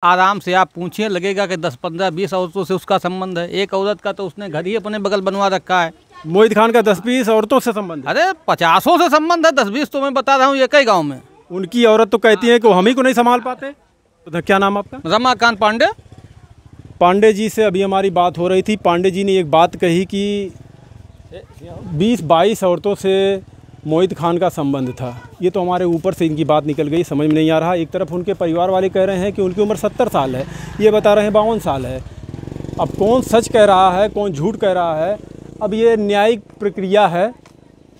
आराम से आप पूछिए, लगेगा कि 10, 15, 20 औरतों से उसका संबंध है। एक औरत का तो उसने घर ही अपने बगल बनवा रखा है। मोहित खान का 10-20 औरतों से संबंध है? अरे 50 से संबंध है, 10-20 तो मैं बता रहा हूँ एक ही गाँव में। उनकी औरत तो कहती है कि वो हम ही को नहीं संभाल पाते। तो क्या नाम आपका? रमाकांत पांडे। पांडे जी से अभी हमारी बात हो रही थी। पांडे जी ने एक बात कही कि 20-22 औरतों से मोहित खान का संबंध था। ये तो हमारे ऊपर से इनकी बात निकल गई, समझ में नहीं आ रहा। एक तरफ उनके परिवार वाले कह रहे हैं कि उनकी उम्र 70 साल है, ये बता रहे हैं 52 साल है। अब कौन सच कह रहा है, कौन झूठ कह रहा है, अब ये न्यायिक प्रक्रिया है,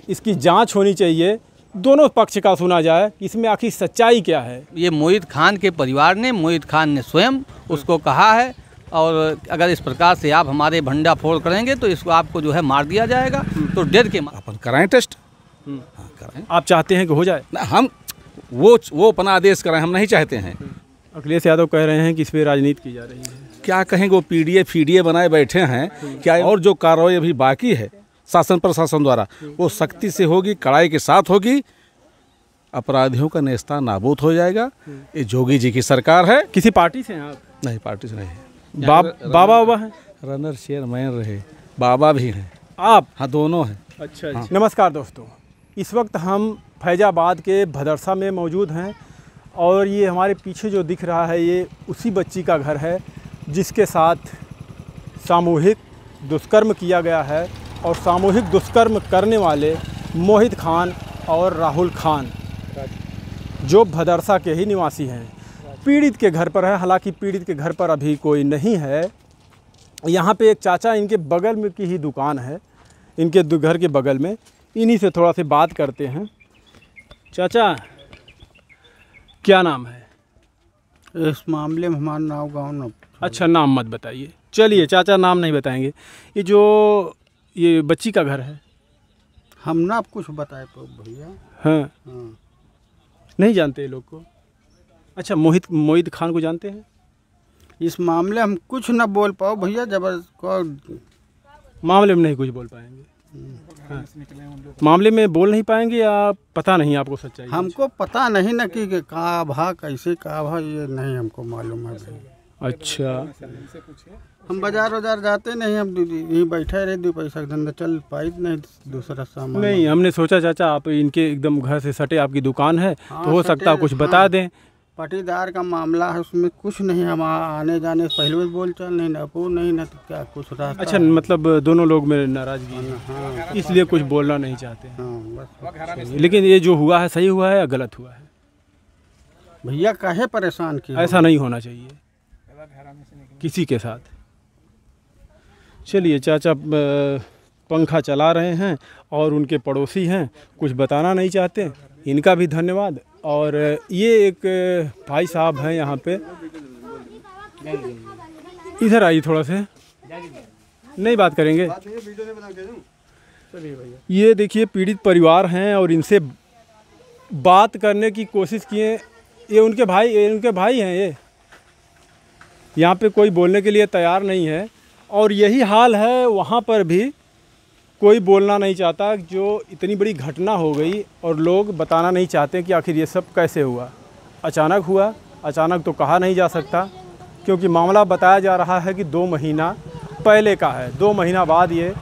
इसकी जांच होनी चाहिए, दोनों पक्ष का सुना जाए, इसमें आखिर सच्चाई क्या है। ये मोहित खान के परिवार ने, मोहित खान ने स्वयं उसको कहा है, और अगर इस प्रकार से आप हमारे भंडाफोड़ करेंगे तो इसको आपको जो है मार दिया जाएगा। तो डर के अपन कराएं टेस्ट। हाँ, कराएं। आप चाहते हैं कि हो जाए? ना, हम वो अपना आदेश कराएं, हम नहीं चाहते हैं। अखिलेश यादव कह रहे हैं कि इस पर राजनीति की जा रही है। क्या कहेंगे, वो पीडीए बनाए बैठे हैं क्या? और जो कार्रवाई अभी बाकी है शासन प्रशासन द्वारा, वो सख्ती से होगी, कड़ाई के साथ होगी, अपराधियों का नेस्ता नाबूद हो जाएगा। ये जोगी जी की सरकार है। किसी पार्टी से हैं आप? नहीं, पार्टी से नहीं है। बाबा हैं? रनर चेयरमैन रहे, बाबा भी हैं। आप? हाँ, दोनों हैं। अच्छा। हाँ। नमस्कार दोस्तों, इस वक्त हम फैजाबाद के भदरसा में मौजूद हैं और ये हमारे पीछे जो दिख रहा है ये उसी बच्ची का घर है जिसके साथ सामूहिक दुष्कर्म किया गया है। और सामूहिक दुष्कर्म करने वाले मोहित खान और राहुल खान जो भदरसा के ही निवासी हैं, पीड़ित के घर पर है। हालांकि पीड़ित के घर पर अभी कोई नहीं है। यहाँ पे एक चाचा, इनके बगल में की ही दुकान है, इनके घर के बगल में, इन्हीं से थोड़ा सी बात करते हैं। चाचा, क्या नाम है? इस मामले में हमारा नाम गाँव न। अच्छा, नाम मत बताइए। चलिए चाचा, नाम नहीं बताएंगे। ये जो ये बच्ची का घर है, हम ना कुछ बताए तो भैया। हाँ, नहीं जानते ये लोग को? अच्छा, मोहित खान को जानते हैं? इस मामले हम कुछ ना बोल पाओ भैया, जबरदस्त मामले में नहीं कुछ बोल पाएंगे। हाँ। मामले में बोल नहीं पाएंगे या पता नहीं आपको सच्चाई? हमको पता नहीं ना कि कहाँ भा, कैसे कहाँ भा, ये नहीं हमको मालूम है भैया। अच्छा, हम बाजार जाते नहीं, हम यहीं बैठे रहे, 2 पैसा का धंधा चल पाई नहीं, दूसरा सामान नहीं। हमने सोचा चाचा आप इनके एकदम घर से सटे आपकी दुकान है। हाँ, तो हो सकता है कुछ बता दें। पाटीदार का मामला है, उसमें कुछ नहीं। हम आने जाने से पहले बोल चल नहीं ना, वो नहीं ना, तो क्या कुछ रहा। अच्छा, मतलब दोनों लोग में नाराजगी है। हाँ, इसलिए कुछ बोलना नहीं चाहते। हाँ, बस। लेकिन ये जो हुआ है सही हुआ है या गलत हुआ है? भैया काहे परेशान किया? ऐसा नहीं होना चाहिए किसी के साथ। चलिए चाचा पंखा चला रहे हैं और उनके पड़ोसी हैं, कुछ बताना नहीं चाहते, इनका भी धन्यवाद। और ये एक भाई साहब हैं यहाँ पे, इधर आइए थोड़ा से, नहीं बात करेंगे। चलिए भैया, ये देखिए पीड़ित परिवार हैं और इनसे बात करने की कोशिश किए। ये उनके भाई हैं। ये यहाँ पे कोई बोलने के लिए तैयार नहीं है और यही हाल है वहाँ पर भी कोई बोलना नहीं चाहता। जो इतनी बड़ी घटना हो गई और लोग बताना नहीं चाहते कि आखिर ये सब कैसे हुआ। अचानक हुआ, अचानक तो कहा नहीं जा सकता, क्योंकि मामला बताया जा रहा है कि 2 महीना पहले का है। 2 महीना बाद ये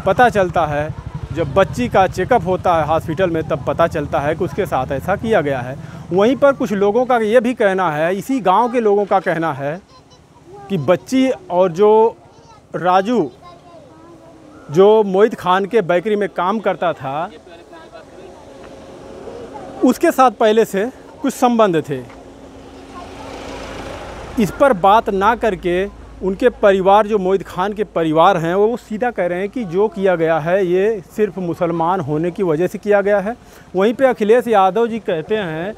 पता चलता है, जब बच्ची का चेकअप होता है हॉस्पिटल में, तब पता चलता है कि उसके साथ ऐसा किया गया है। वहीं पर कुछ लोगों का ये भी कहना है, इसी गाँव के लोगों का कहना है कि बच्ची और जो राजू, जो मोहित खान के बेकरी में काम करता था, उसके साथ पहले से कुछ संबंध थे। इस पर बात ना करके उनके परिवार, जो मोहित खान के परिवार हैं, वो सीधा कह रहे हैं कि जो किया गया है ये सिर्फ मुसलमान होने की वजह से किया गया है। वहीं पे अखिलेश यादव जी कहते हैं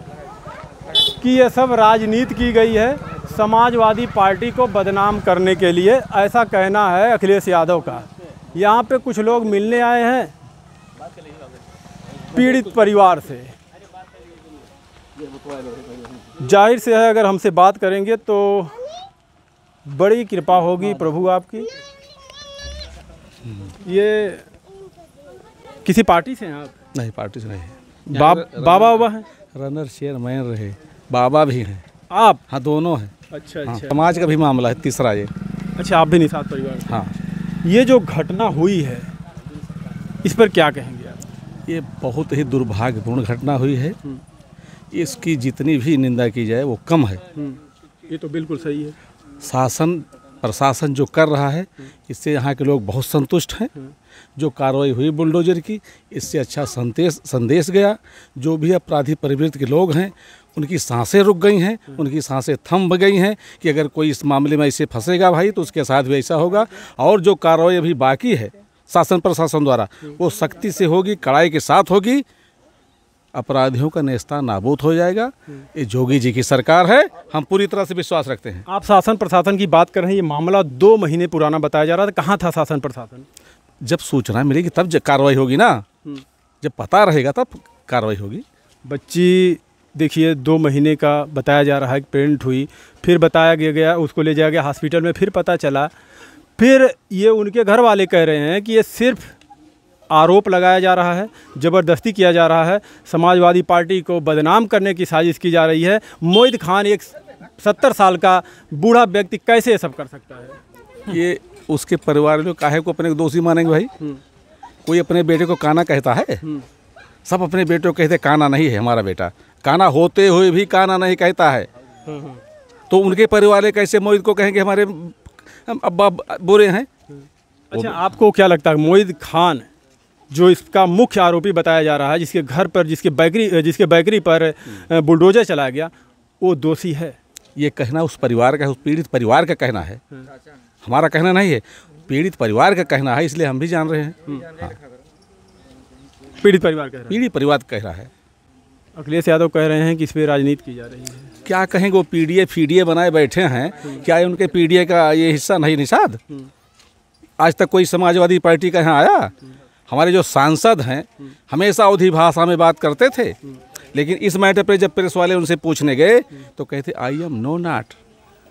कि ये सब राजनीति की गई है, समाजवादी पार्टी को बदनाम करने के लिए, ऐसा कहना है अखिलेश यादव का। यहाँ पे कुछ लोग मिलने आए हैं पीड़ित परिवार से। जाहिर से है, अगर हमसे बात करेंगे तो बड़ी कृपा होगी प्रभु आपकी। ये किसी पार्टी से हैं आप? नहीं, पार्टी से नहीं है। बाबा हैं? रनर चेयरमैन रहे, बाबा भी हैं। आप? हाँ, दोनों हैं। अच्छा हाँ, अच्छा। समाज का भी मामला है तीसरा ये। अच्छा, आप भी निषाद परिवार से। हाँ, ये जो घटना हुई है इस पर क्या कहेंगे आप? ये बहुत ही दुर्भाग्यपूर्ण घटना हुई है। इसकी जितनी भी निंदा की जाए वो कम है। ये तो बिल्कुल सही है। शासन प्रशासन जो कर रहा है इससे यहाँ के लोग बहुत संतुष्ट हैं। जो कार्रवाई हुई बुलडोजर की, इससे अच्छा संदेश गया। जो भी अपराधी प्रवृत्ति के लोग हैं उनकी सांसें रुक गई हैं, उनकी सांसें थम गई हैं कि अगर कोई इस मामले में ऐसे फंसेगा भाई तो उसके साथ भी ऐसा होगा। और जो कार्रवाई अभी बाकी है शासन प्रशासन द्वारा वो सख्ती से होगी, कड़ाई के साथ होगी। अपराधियों का नेस्ता नाबूद हो जाएगा। ये जोगी जी की सरकार है, हम पूरी तरह से विश्वास रखते हैं। आप शासन प्रशासन की बात कर रहे हैं, ये मामला 2 महीने पुराना बताया जा रहा था। कहाँ था शासन प्रशासन? जब सूचना मिलेगी तब कार्रवाई होगी ना, जब पता रहेगा तब कार्रवाई होगी। बच्ची देखिए 2 महीने का बताया जा रहा है कि प्रेग्नेंट हुई, फिर बताया गया उसको ले जाया गया हॉस्पिटल में, फिर पता चला। फिर ये उनके घर वाले कह रहे हैं कि ये सिर्फ आरोप लगाया जा रहा है, ज़बरदस्ती किया जा रहा है, समाजवादी पार्टी को बदनाम करने की साजिश की जा रही है। मोहित खान एक 70 साल का बूढ़ा व्यक्ति कैसे ये सब कर सकता है? ये उसके परिवार में काहे को अपने को दोषी मानेंगे भाई? कोई अपने बेटे को काना कहता है? सब अपने बेटे को कहते काना नहीं है हमारा बेटा, काना होते हुए भी काना नहीं कहता है। तो उनके परिवार वाले कैसे मोहित को कहेंगे हमारे अब्बा बुरे हैं? अच्छा, आपको क्या लगता है मोहित खान जो इसका मुख्य आरोपी बताया जा रहा है, जिसके घर पर जिसके बेकरी पर बुलडोजर चलाया गया, वो दोषी है? ये कहना उस परिवार का, उस पीड़ित परिवार का कहना है, हमारा कहना नहीं है। पीड़ित परिवार का कहना है, इसलिए हम भी जान रहे हैं। हाँ। पीड़ित परिवार कह रहा है। पीड़ित परिवार कह रहा है। अखिलेश यादव कह रहे हैं कि इस पर राजनीति की जा रही है। क्या कहेंगे? वो पीडीए फीडीए बनाए बैठे हैं, क्या ये उनके पीडीए का ये हिस्सा नहीं निषाद? आज तक कोई समाजवादी पार्टी का यहाँ आया? हमारे जो सांसद हैं हमेशा अवधी भाषा में बात करते थे, लेकिन इस मैटर पे जब प्रेस वाले उनसे पूछने गए तो कहते आई एम नो नॉट,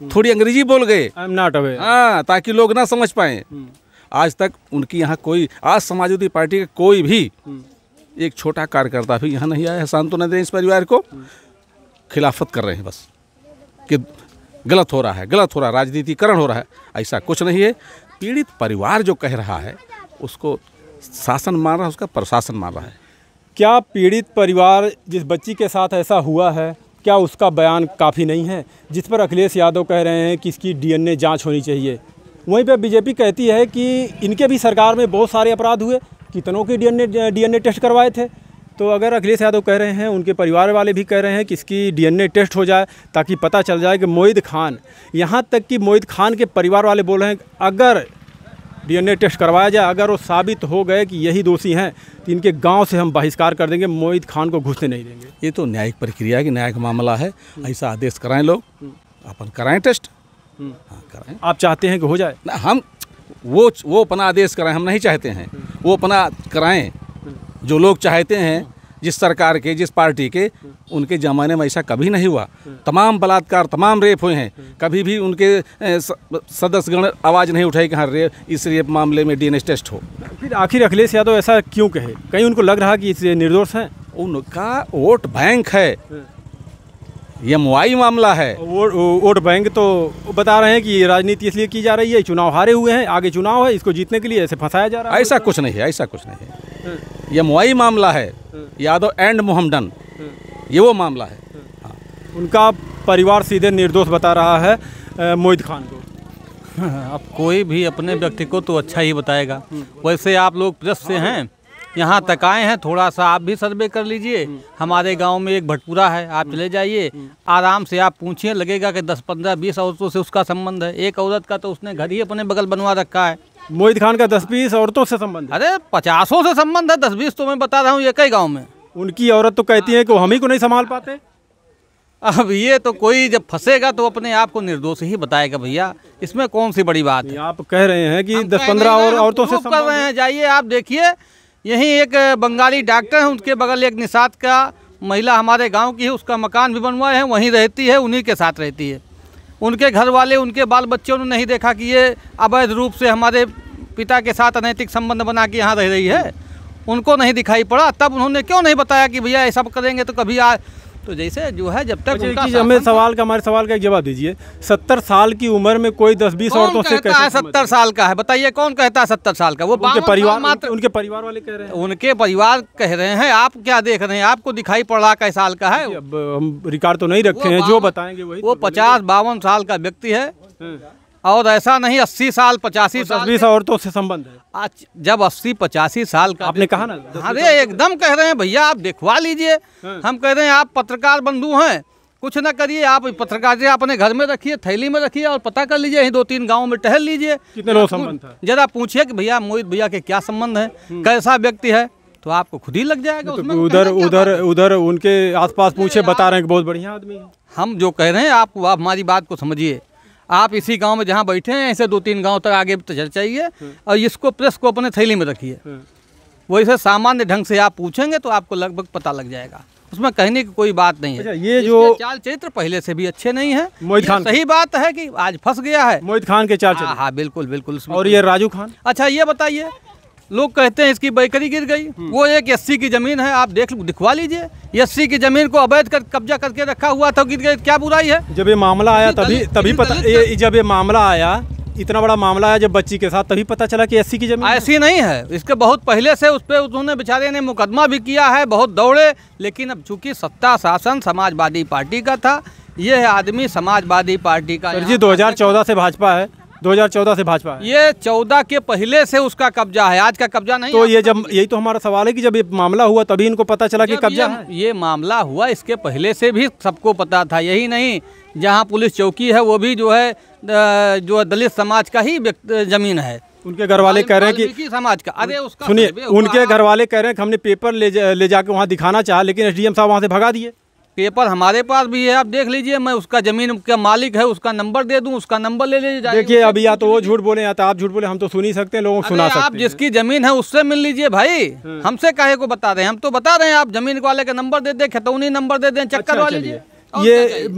थोड़ी अंग्रेजी बोल गए, आई एम नॉट अवेयर। हाँ, ताकि लोग ना समझ पाए। आज तक उनकी यहाँ कोई, आज समाजवादी पार्टी का कोई भी एक छोटा कार्यकर्ता भी यहाँ नहीं आया है सांत्वना देने इस परिवार को। खिलाफत कर रहे हैं बस कि गलत हो रहा है, गलत हो रहा है, राजनीतिकरण हो रहा है। ऐसा कुछ नहीं है। पीड़ित परिवार जो कह रहा है उसको शासन मान रहा है, उसका प्रशासन मान रहा है। क्या पीड़ित परिवार जिस बच्ची के साथ ऐसा हुआ है, क्या उसका बयान काफ़ी नहीं है? जिस पर अखिलेश यादव कह रहे हैं कि इसकी डीएनए जांच होनी चाहिए, वहीं पर बीजेपी कहती है कि इनके भी सरकार में बहुत सारे अपराध हुए, कितनों के डीएनए टेस्ट करवाए थे। तो अगर अखिलेश यादव कह रहे हैं, उनके परिवार वाले भी कह रहे हैं कि इसकी डीएनए टेस्ट हो जाए ताकि पता चल जाए कि मोहित खान, यहाँ तक कि मोहित खान के परिवार वाले बोल रहे हैं अगर डीएनए टेस्ट करवाया जाए, अगर वो साबित हो गए कि यही दोषी हैं तो इनके गांव से हम बहिष्कार कर देंगे, मोहित खान को घुसने नहीं देंगे। ये तो न्यायिक प्रक्रिया की न्यायिक मामला है। ऐसा आदेश कराएं लोग, अपन कराएं टेस्ट। हाँ, कराएं। आप चाहते हैं कि हो जाए? ना, हम वो अपना आदेश कराएं, हम नहीं चाहते हैं। वो अपना कराएं जो लोग चाहते हैं, जिस सरकार के, जिस पार्टी के। उनके ज़माने में ऐसा कभी नहीं हुआ। तमाम बलात्कार, तमाम रेप हुए हैं, कभी भी उनके सदस्यगण आवाज़ नहीं उठाई कि हाँ इस रेप मामले में डीएनए टेस्ट हो। फिर आखिर अखिलेश यादव ऐसा क्यों कहे? कहीं उनको लग रहा कि ये निर्दोष हैं? उनका वोट बैंक है, ये मुआई मामला है। वोट बैंक तो बता रहे हैं कि राजनीति इसलिए की जा रही है, चुनाव हारे हुए हैं, आगे चुनाव है, इसको जीतने के लिए ऐसे फंसाया जा रहा है। ऐसा कुछ नहीं है, ऐसा कुछ नहीं है। ये मुआई मामला है, यादव एंड मोहम्मदन, ये वो मामला है। हाँ। उनका परिवार सीधे निर्दोष बता रहा है मोहित खान को। अब कोई भी अपने व्यक्ति को तो अच्छा ही बताएगा। वैसे आप लोग प्रेस से हैं, यहाँ तक आए हैं, थोड़ा सा आप भी सर्वे कर लीजिए। हमारे गांव में एक भटपूरा है, आप चले जाइए, आराम से आप पूछिए, लगेगा कि 10, 15, 20 औरतों से उसका संबंध है। एक औरत का तो उसने घर ही अपने बगल बनवा रखा है। मोहित खान का 10-20 औरतों से संबंध है? अरे 50 से संबंध है, 10-20 तो मैं बता रहा हूँ एक ही गाँव में। उनकी औरत तो कहती है कि वो हम ही को नहीं संभाल पाते। अब ये तो कोई जब फंसेगा तो अपने आप को निर्दोष ही बताएगा भैया, इसमें कौन सी बड़ी बात है। आप कह रहे हैं कि 10-15 औरतों से कर रहे हैं। जाइए आप देखिए, यहीं एक बंगाली डॉक्टर है, उनके बगल एक निषाद का महिला हमारे गांव की है, उसका मकान भी बनवाए हैं, वहीं रहती है, उन्हीं के साथ रहती है। उनके घर वाले, उनके बाल बच्चों ने नहीं देखा कि ये अवैध रूप से हमारे पिता के साथ अनैतिक संबंध बना के यहाँ रह रही है, उनको नहीं दिखाई पड़ा। तब उन्होंने क्यों नहीं बताया कि भैया ऐसा करेंगे तो कभी तो जैसे जो है जब तक अच्छा, एक उनका चीज़ हमें हमारे सवाल का एक जवाब दीजिए। 70 साल की उम्र में कोई 10-20 औरतों से कहता है 70 साल का है, बताइए कौन कहता है 70 साल का? वो उनके परिवार उनके परिवार वाले कह रहे हैं। उनके परिवार कह रहे हैं, आप क्या देख रहे हैं? आपको दिखाई पड़ रहा कैसे साल का है? अब हम रिकॉर्ड तो नहीं रखे हैं, जो बताएंगे वही। वो 50-52 साल का व्यक्ति है, और ऐसा नहीं 80 साल 85 साल 10-20 औरतों से संबंध है। आज जब 80-85 साल का आपने कहा ना, अरे एकदम कह रहे हैं भैया, आप दिखवा लीजिए। हम कह रहे हैं आप पत्रकार बंधु हैं, कुछ ना करिए, आप पत्रकारिता अपने घर में रखिए, थैली में रखिए और पता कर लीजिए, यहीं 2-3 गाँव में टहल लीजिए। कितने लोग संबंध था? जरा पूछिए कि भैया मोहित भैया के क्या संबंध है, कैसा व्यक्ति है, तो आपको खुद ही लग जाएगा। उसमें उधर उनके आसपास पूछे, बता रहे हैं कि बहुत बढ़िया आदमी है। हम जो कह रहे हैं आप हमारी बात को समझिए। आप इसी गांव में जहां बैठे हैं ऐसे 2-3 गांव तक आगे चल चाहिए और इसको प्रेस को अपने थैली में रखिए। वैसे सामान्य ढंग से आप पूछेंगे तो आपको लगभग पता लग जाएगा, उसमें कहने की कोई बात नहीं है। अच्छा, ये जो चाल चरित्र पहले से भी अच्छे नहीं है। मोहित खान, सही बात है कि आज फंस गया है मोहित खान के चाल चरित्र। हाँ बिल्कुल बिल्कुल। और ये राजू खान, अच्छा ये बताइए, लोग कहते हैं इसकी बैकरी गिर गई, वो एक 80 की जमीन है, आप दिखवा लीजिए। 80 की जमीन को अवैध कब्जा करके रखा हुआ था, गिर गई, क्या बुराई है? जब ये मामला आया तभी पता, जब ये मामला आया, इतना बड़ा मामला आया जब बच्ची के साथ, तभी पता चला कि 80 की जमीन ऐसी नहीं है। इसके बहुत पहले से उस पर उन्होंने बेचारे ने मुकदमा भी किया है, बहुत दौड़े, लेकिन अब चूंकि सत्ता शासन समाजवादी पार्टी का था, ये आदमी समाजवादी पार्टी का। सर जी 2014 से भाजपा है, 2014 से भाजपा है। ये 14 के पहले से उसका कब्जा है, आज का कब्जा नहीं। तो ये जब यही तो हमारा सवाल है कि जब ये मामला हुआ तभी इनको पता चला कि कब्जा है। ये मामला हुआ इसके पहले से भी सबको पता था। यही नहीं, जहाँ पुलिस चौकी है वो भी जो है जो दलित समाज का ही जमीन है। उनके घर वाले कह रहे हैं कि समाज का, अरे उसका सुनिए, उनके घर वाले कह रहे हैं कि हमने पेपर ले जाके वहाँ दिखाना चाहा, लेकिन एसडीएम साहब वहाँ से भगा दिए। पेपर हमारे पास भी है, आप देख लीजिए, मैं उसका जमीन का मालिक है, उसका नंबर दे दूं, उसका नंबर ले लीजिए। देखिए अभी या तो वो झूठ बोले या तो आप झूठ बोले, हम तो सुन ही सकते हैं, लोगों को सुना सकते हैं। आप जिसकी जमीन है उससे मिल लीजिए भाई, हमसे काहे को बता रहे हैं? हम तो बता रहे हैं, आप जमीन वाले का नंबर दे दें, खतौनी नंबर दे दें, चक्कर वाले लीजिए। ये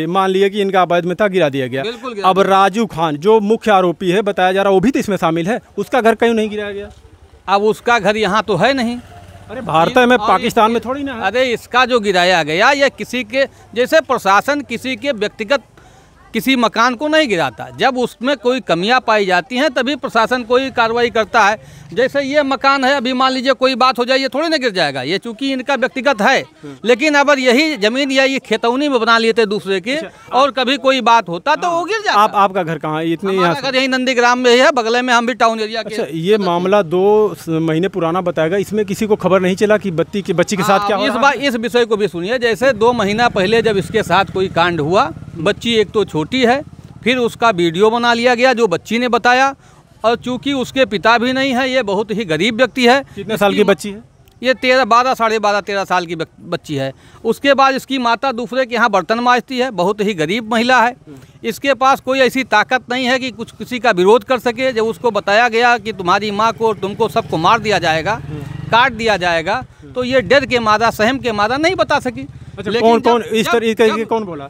मान लिए कि इनका अवैध में था, गिरा दिया गया। अब राजू खान जो मुख्य आरोपी है बताया जा रहा है, वो भी तो इसमें शामिल है, उसका घर क्यों नहीं गिराया गया? अब उसका घर यहाँ तो है नहीं। अरे भारत में, पाकिस्तान में थोड़ी ना है। अरे इसका जो गिराया गया, या किसी के जैसे प्रशासन किसी के व्यक्तिगत किसी मकान को नहीं गिराता, जब उसमें कोई कमियां पाई जाती हैं तभी प्रशासन कोई कार्रवाई करता है। जैसे ये मकान है, अभी मान लीजिए कोई बात हो जाए, ये थोड़ी ना गिर जाएगा, ये चूंकि इनका व्यक्तिगत है। लेकिन अगर यही जमीन या ये खेतौनी में बना लेते दूसरे की, और कभी कोई बात होता तो वो गिर जाता। आपका घर कहाँ है? इतने यहाँ घर यही नंदीग्राम में ही है, बगल में हम भी टाउन एरिया के। अच्छा, ये मामला 2 महीने पुराना बताएगा, इसमें किसी को खबर नहीं चला कि बच्ची के साथ क्या हुआ? इस विषय को भी सुनिए। जैसे 2 महीना पहले जब इसके साथ कोई कांड हुआ, बच्ची एक तो छोटी है, फिर उसका वीडियो बना लिया गया जो बच्ची ने बताया, और चूंकि उसके पिता भी नहीं है, ये बहुत ही गरीब व्यक्ति है। कितने साल की बच्ची है? ये 12 साढ़े 13 साल की बच्ची है। उसके बाद इसकी माता दूसरे के यहाँ बर्तन मांजती है, बहुत ही गरीब महिला है। इसके पास कोई ऐसी ताकत नहीं है कि कुछ किसी का विरोध कर सके। जब उसको बताया गया कि तुम्हारी माँ को, तुमको सबको मार दिया जाएगा, काट दिया जाएगा, तो ये डर के मारा, सहम के मारा नहीं बता सकी। अच्छा, कौन इस तरीके के कौन बोला?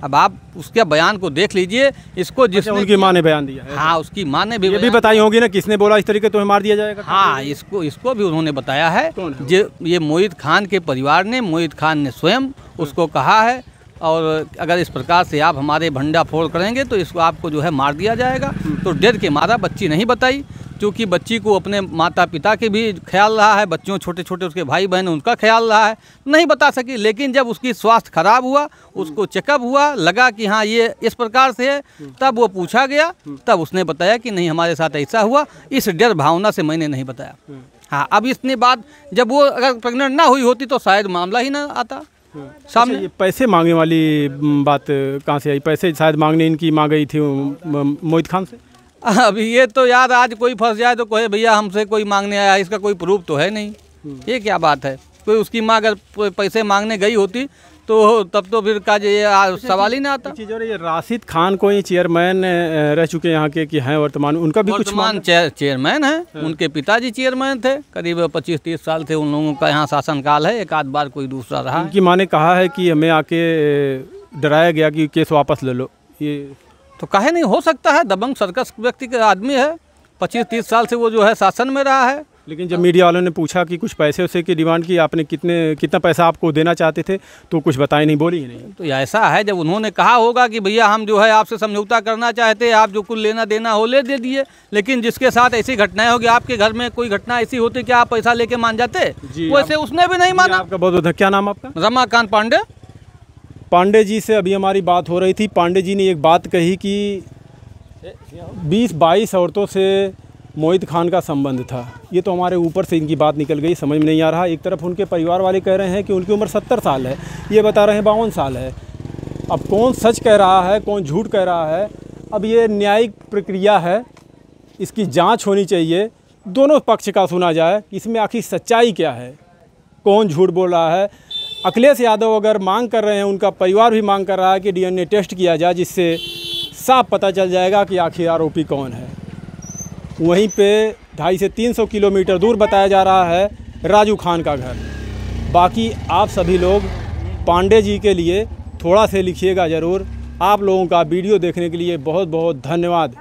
अब आप उसके बयान को देख लीजिए। इसको जिसने उनकी माँ ने बयान दिया है। हाँ, उसकी माँ ने ये भी बताई होगी ना, किसने बोला इस तरीके तुम्हें मार दिया जाएगा? हाँ, इसको भी उन्होंने बताया है। ये मोहित खान के परिवार ने, मोहित खान ने स्वयं उसको कहा है, और अगर इस प्रकार से आप हमारे भंडा फोड़ करेंगे तो इसको आपको जो है मार दिया जाएगा। तो डर के मारा बच्ची नहीं बताई, क्योंकि बच्ची को अपने माता पिता के भी ख्याल रहा है, बच्चों छोटे छोटे उसके भाई बहन उनका ख्याल रहा है, नहीं बता सकी। लेकिन जब उसकी स्वास्थ्य खराब हुआ, उसको चेकअप हुआ, लगा कि हाँ ये इस प्रकार से है, तब वो पूछा गया, तब उसने बताया कि नहीं हमारे साथ ऐसा हुआ। इस डर भावना से मैंने नहीं बताया। हाँ, अब इतनी बात, जब वो अगर प्रेग्नेंट ना हुई होती तो शायद मामला ही ना आता सामने। अच्छा, ये पैसे मांगने वाली बात कहाँ से आई? पैसे शायद मांगने इनकी मांग गई थी मोहित खान से। अभी ये तो यार, आज कोई फंस जाए तो कहे भैया हमसे कोई मांगने आया, इसका कोई प्रूफ तो है नहीं। ये क्या बात है? कोई उसकी माँ अगर पैसे मांगने गई होती तो तब तो फिर का ये सवाल ही ना आता। चीज़ और ये राशिद खान को ही चेयरमैन रह चुके यहाँ के कि हैं वर्तमान, उनका भी कुछ चेयरमैन है। उनके पिताजी चेयरमैन थे, करीब 25-30 साल थे उन लोगों का यहाँ शासनकाल है, एक आध बार कोई दूसरा रहा। उनकी माँ ने कहा है कि हमें आके डराया गया कि केस वापस ले लो। ये तो काहे नहीं हो सकता है? दबंग सर्कस व्यक्ति के आदमी है, 25-30 साल से वो जो है शासन में रहा है। लेकिन जब मीडिया वालों ने पूछा कि कुछ पैसे उसे की डिमांड की, आपने कितना पैसा आपको देना चाहते थे, तो कुछ बताए नहीं, बोली ही नहीं। तो ऐसा है, जब उन्होंने कहा होगा कि भैया हम जो है आपसे समझौता करना चाहते हैं, आप जो कुछ लेना देना हो ले दे दिए, लेकिन जिसके साथ ऐसी घटनाएं होगी, आपके घर में कोई घटना ऐसी होती क्या आप पैसा लेके मान जाते? वैसे उसने भी नहीं माना। आपका बहुत बहुत, क्या नाम आपका? रमाकांत पांडे। पांडे जी से अभी हमारी बात हो रही थी। पांडे जी ने एक बात कही कि 20-22 औरतों से मोहित खान का संबंध था। ये तो हमारे ऊपर से इनकी बात निकल गई, समझ में नहीं आ रहा। एक तरफ उनके परिवार वाले कह रहे हैं कि उनकी उम्र 70 साल है, ये बता रहे हैं 52 साल है। अब कौन सच कह रहा है, कौन झूठ कह रहा है, अब ये न्यायिक प्रक्रिया है, इसकी जांच होनी चाहिए, दोनों पक्ष का सुना जाए, इसमें आखिर सच्चाई क्या है, कौन झूठ बोल रहा है। अखिलेश यादव अगर मांग कर रहे हैं, उनका परिवार भी मांग कर रहा है कि DNA टेस्ट किया जाए, जिससे साफ पता चल जाएगा कि आखिर आरोपी कौन है। वहीं पे 250 से 300 किलोमीटर दूर बताया जा रहा है राजू खान का घर। बाकी आप सभी लोग पांडे जी के लिए थोड़ा से लिखिएगा ज़रूर। आप लोगों का वीडियो देखने के लिए बहुत बहुत धन्यवाद।